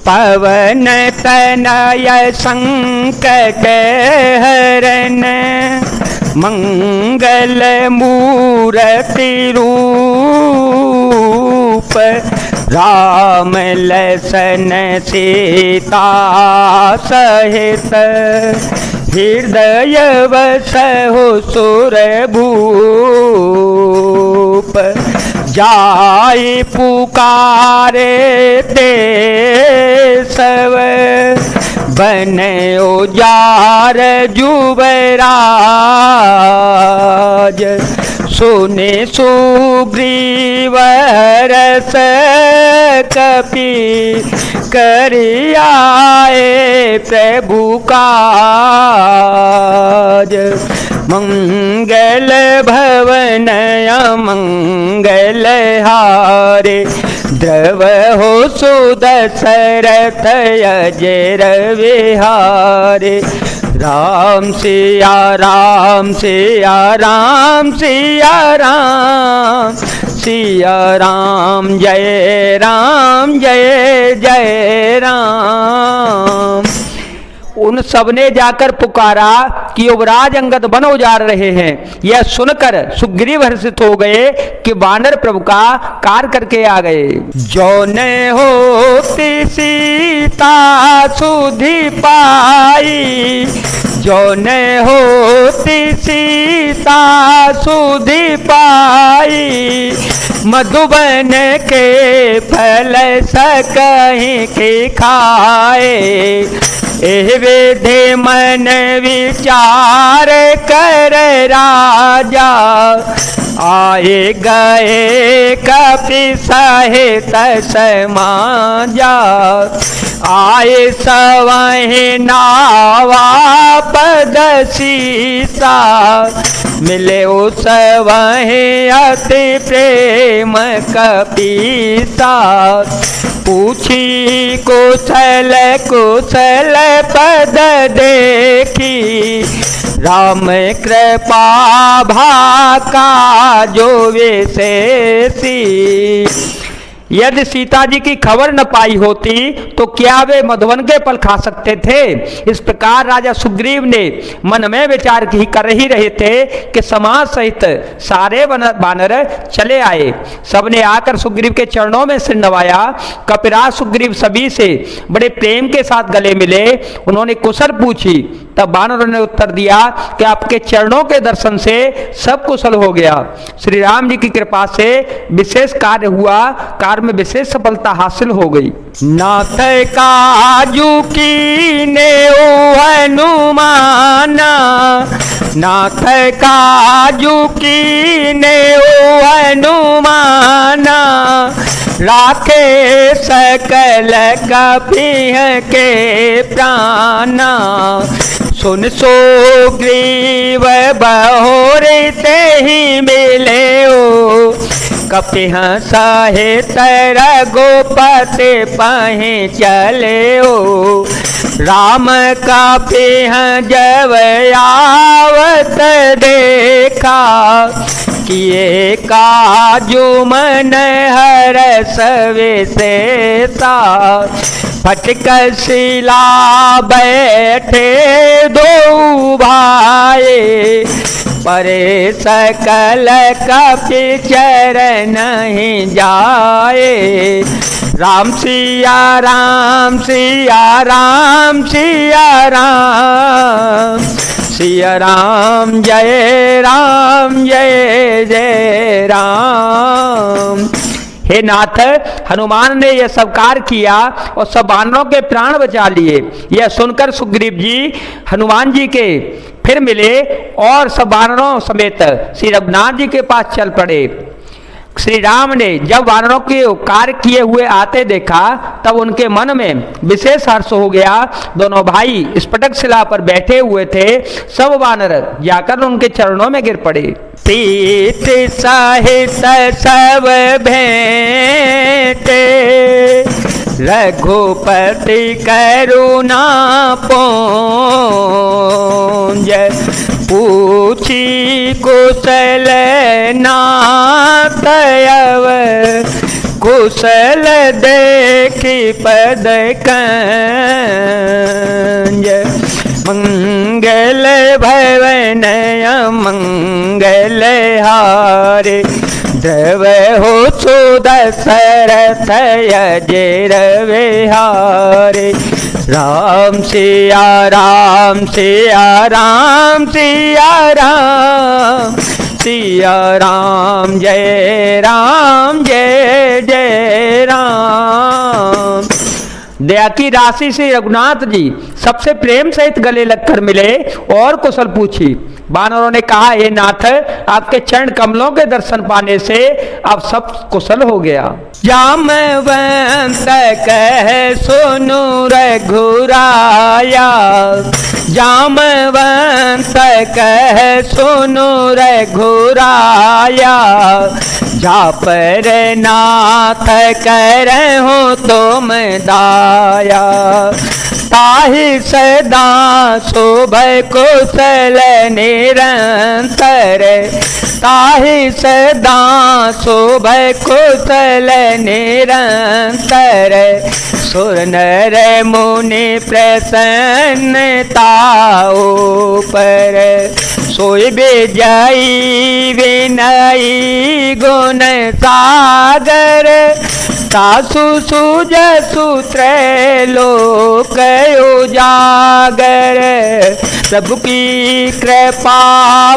पवन तनय संकट हरन मंगल मूर्ति रूप राम लसन सीता सहित हृदय वसहु सुरभूप जाय पुकारे ते सब बन उजार जुबराज सुने सुग्रीव रस कपि करियाए प्रभु काज मंगल भवन मंगल हारे द्रव हो सुदशरथ अजर विहारे राम सिया राम सिया राम सिया राम सिया राम जय जय राम। उन सबने जाकर पुकारा कि युवराज अंगद वन उजार रहे हैं। यह सुनकर सुग्रीव हर्षित हो गए कि वानर प्रभु का कार्य करके आ गए। जौने होती सीता सुधि पाई, जौने होती सीता सुधि पाई, मधुबन के फल सकहीं के खाए। एह विधि मन विचार कर राजा, आए गए कपि सहित समाजा। आए सवहि नावा पद सीसा, मिले सवहि अति प्रेम कपीसा। पूछी कुशल कुशल पद देखी, राम कृपा भाका जो विशेषी। यदि सीता जी की खबर न पाई होती तो क्या वे मधुवन के फल खा सकते थे। इस प्रकार राजा सुग्रीव ने मन में विचार ही कर ही रहे थे कि समाज सहित सारे वानर चले आए। सबने आकर सुग्रीव के चरणों में सिर नवाया। कपिराज सुग्रीव सभी से बड़े प्रेम के साथ गले मिले। उन्होंने कुशल पूछी, तब वानरों ने उत्तर दिया कि आपके चरणों के दर्शन से सब कुशल हो गया। श्री राम जी की कृपा से विशेष कार्य हुआ, कार्य में विशेष सफलता हासिल हो गई। नाथ काजू की ने हनुमाना, नाथ काजू की ने हनुमाना। राखे सकल कपिह के प्राणा, सुन सुग्रीव बहोरे ते ही मिले ओ। कपिह सहित रघुपति पहि चले ओ। राम कपिह जब आवत देखा, किए काजू मन हरस विशेषा। फटक शिला बैठे दो भाई, परे सकल कपि चरण ही जाए। राम सिया राम सिया राम सिया राम, सिया राम जय जय राम। हे नाथ, हनुमान ने यह सब कार्य किया और सब वानरों के प्राण बचा लिए। यह सुनकर सुग्रीव जी हनुमान जी के फिर मिले और सब वानरों समेत श्री रघुनाथ जी के पास चल पड़े। श्री राम ने जब वानरों के कार्य किए हुए आते देखा, तब उनके मन में विशेष हर्ष हो गया। दोनों भाई स्फटिक शिला पर बैठे हुए थे। सब वानर जाकर उनके चरणों में गिर पड़े। प्रीत सहित सब भेंटे, रघुपति करुणा पुंज। पूछी कुशल नाथ कुशल देखी पद कंज, मंगल भवन मंगल हारे, द्रव हो सुदशरथ अजर विहारे। राम सिया राम सिया राम सिया राम, सिया राम जय जय राम। दया की राशि से रघुनाथ जी सबसे प्रेम सहित गले लगकर मिले और कुशल पूछी। वानरों ने कहा, हे नाथ, आपके चरण कमलों के दर्शन पाने से अब सब कुशल हो गया। जामवंत कह सुनु रघुराया, जामवंत कह सुनु रघुराया, जा पर नाथ करहु तुम दाया। ताहि सदा शुभ कुशल निरंतर, ताहि सदा शुभ कुशल निरंतर, सुर नर मुनि प्रसन्नता ऊपर, सोई विजयी विनयी गुण सागर, सासु सुजसु त्रैलोक उजागर, सबकी कृपा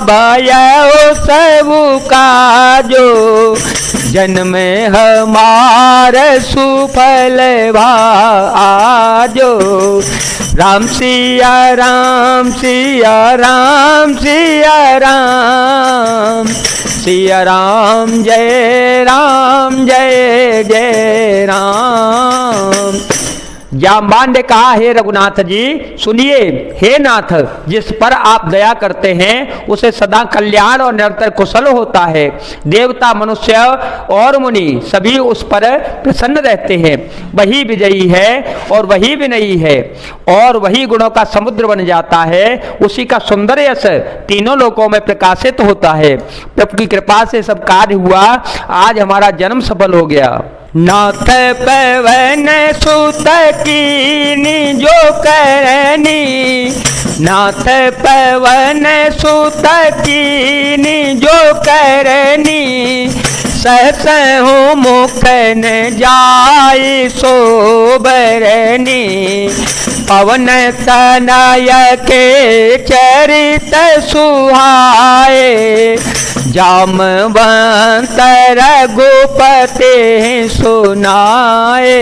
भयउ सबु काजो, जन्म हमार सुफल भाजो। राम सिया राम सिया राम सिया राम, सिया राम जय जय राम। जामवान ने कहा, हे रघुनाथ जी सुनिए, हे नाथ, जिस पर आप दया करते हैं उसे सदा कल्याण और निरंतर कुशल होता है। देवता मनुष्य और मुनि सभी उस पर प्रसन्न रहते हैं। वही विजयी है और वही विनयी है और वही गुणों का समुद्र बन जाता है। उसी का सुंदर यश तीनों लोकों में प्रकाशित होता है। प्रभु की कृपा से सब कार्य हुआ, आज हमारा जन्म सफल हो गया। नाथ पवन सुत कीनी जो करनी, नाथ पवन सुत कीनी जो करनी, सहसहु मुख न जाई सोबरनी। पवन तनय के चरित सुहाए, जामवंत रघुपति सुनाए।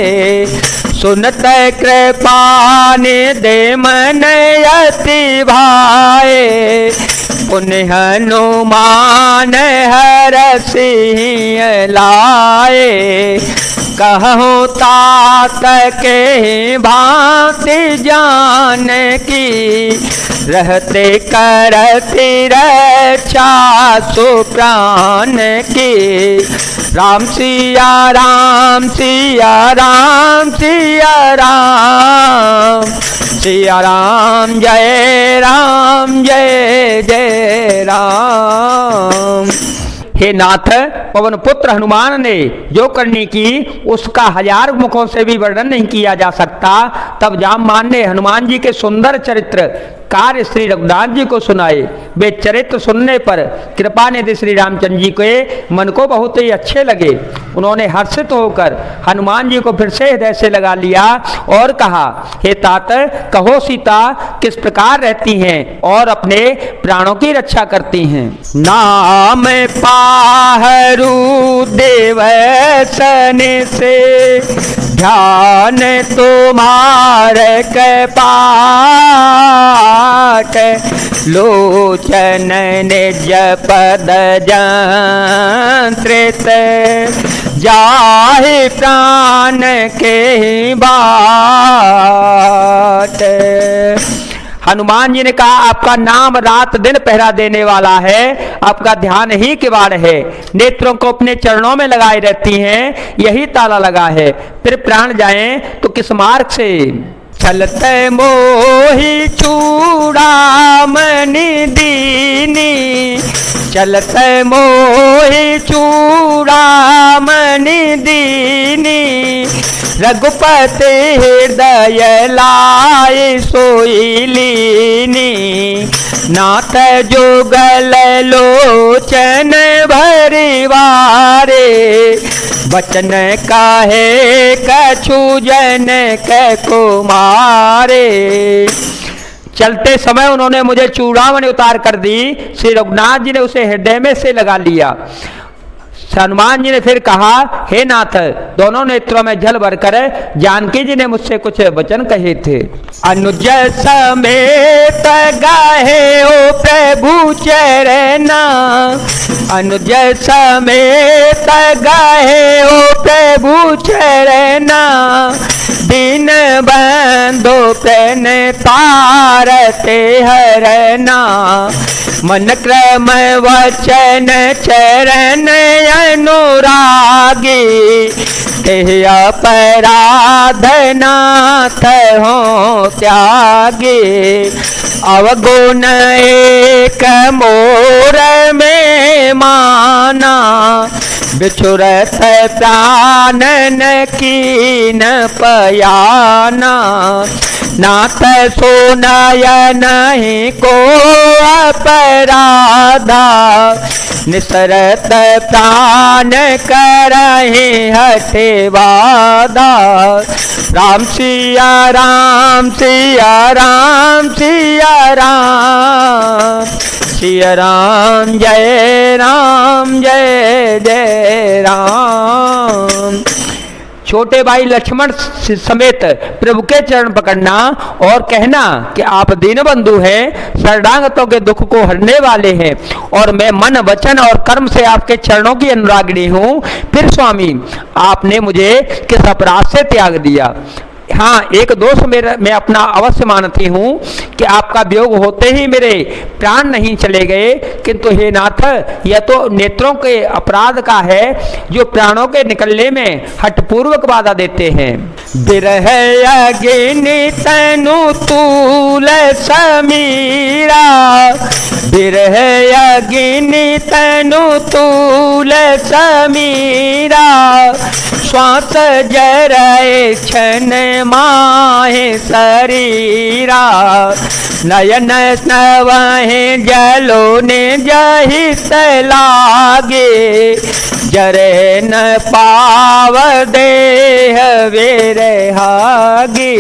सुनत कृपा निधि मन अति भाए, पुण्य हनुमान हरषि लाए। कहूँ तात के भांति जान की, रहते करती रक्षा सुप्राण की। राम सिया राम सिया राम सिया राम, सिया राम जय जय राम। हे नाथ, पवन पुत्र हनुमान ने जो करनी की उसका हजार मुखों से भी वर्णन नहीं किया जा सकता। तब जामवान ने हनुमान जी के सुंदर चरित्र कार्य श्री रघुनाथ जी को सुनाए। वे चरित्र सुनने पर कृपा निधि श्री रामचंद्र जी के मन को बहुत ही अच्छे लगे। उन्होंने हर्षित होकर हनुमान जी को फिर से हृदय से लगा लिया और कहा, हे तात, कहो सीता किस प्रकार रहती हैं और अपने प्राणों की रक्षा करती हैं। नाम पाहरू देवसन से, ध्यान तुम्हारे के पाठ। लोचन निज पद जंत्रित, जाहि प्राण के बाट। हनुमान जी ने कहा, आपका नाम रात दिन पहरा देने वाला है, आपका ध्यान ही किवाड़ है। नेत्रों को अपने चरणों में लगाए रहती हैं, यही ताला लगा है। फिर प्राण जाएं तो किस मार्ग से। छलते मोहि चूड़ामणि दीनी, चलते मोहि चूड़ामणि दीनी, रघुपति हृदय लाए सोई लीनी, नाथ जुगल लोचन भरिवारे, बचन काहे कछु जन के कुमारे। चलते समय उन्होंने मुझे चूड़ामणि उतार कर दी। श्री रघुनाथ जी ने उसे हृदय में से लगा लिया। हनुमान जी ने फिर कहा, हे नाथ, दोनों नेत्रों में जल भरकर जानकी जी ने मुझसे कुछ वचन कहे थे। अनुज समेत गाहे ओ प्रभु चरना, अनुज समेत गाहे ओ प्रभु चरना, दीन बंधु प्रेन तारते हरना, मन क्रम वचन चरण अनुरागी, तेहि अपराध नाथ हो त्यागी, अवगुण एक मोर में माना, बिछुरत प्राणन कीन पयाना, नाथ सुनय नहीं को अपराधा, निसरत प्राण करहि हठे वादा, राम सिया राम सिया राम सिया राम, सिया राम जय जय राम। छोटे भाई लक्ष्मण समेत प्रभु के चरण पकड़ना और कहना कि आप दीन बंधु हैं, शरणागतों के दुख को हरने वाले हैं और मैं मन वचन और कर्म से आपके चरणों की अनुरागिणी हूं। फिर स्वामी आपने मुझे किस अपराध से त्याग दिया? हाँ, एक दोष मैं अपना अवश्य मानती हूँ कि आपका वियोग होते ही मेरे प्राण नहीं चले गए, किंतु हे नाथ, यह तो नेत्रों के अपराध का है जो प्राणों के निकलने में हठपूर्वक बाधा देते हैं। बिरह अग्नि तनु तूल समीरा, बिरह अग्नि तनु तूल समीरा, श्वास जरए क्षण माहे शरीरा, नयन स्नवहे जलो ने जहित लागे, जरे न पाव देह वे रहागे।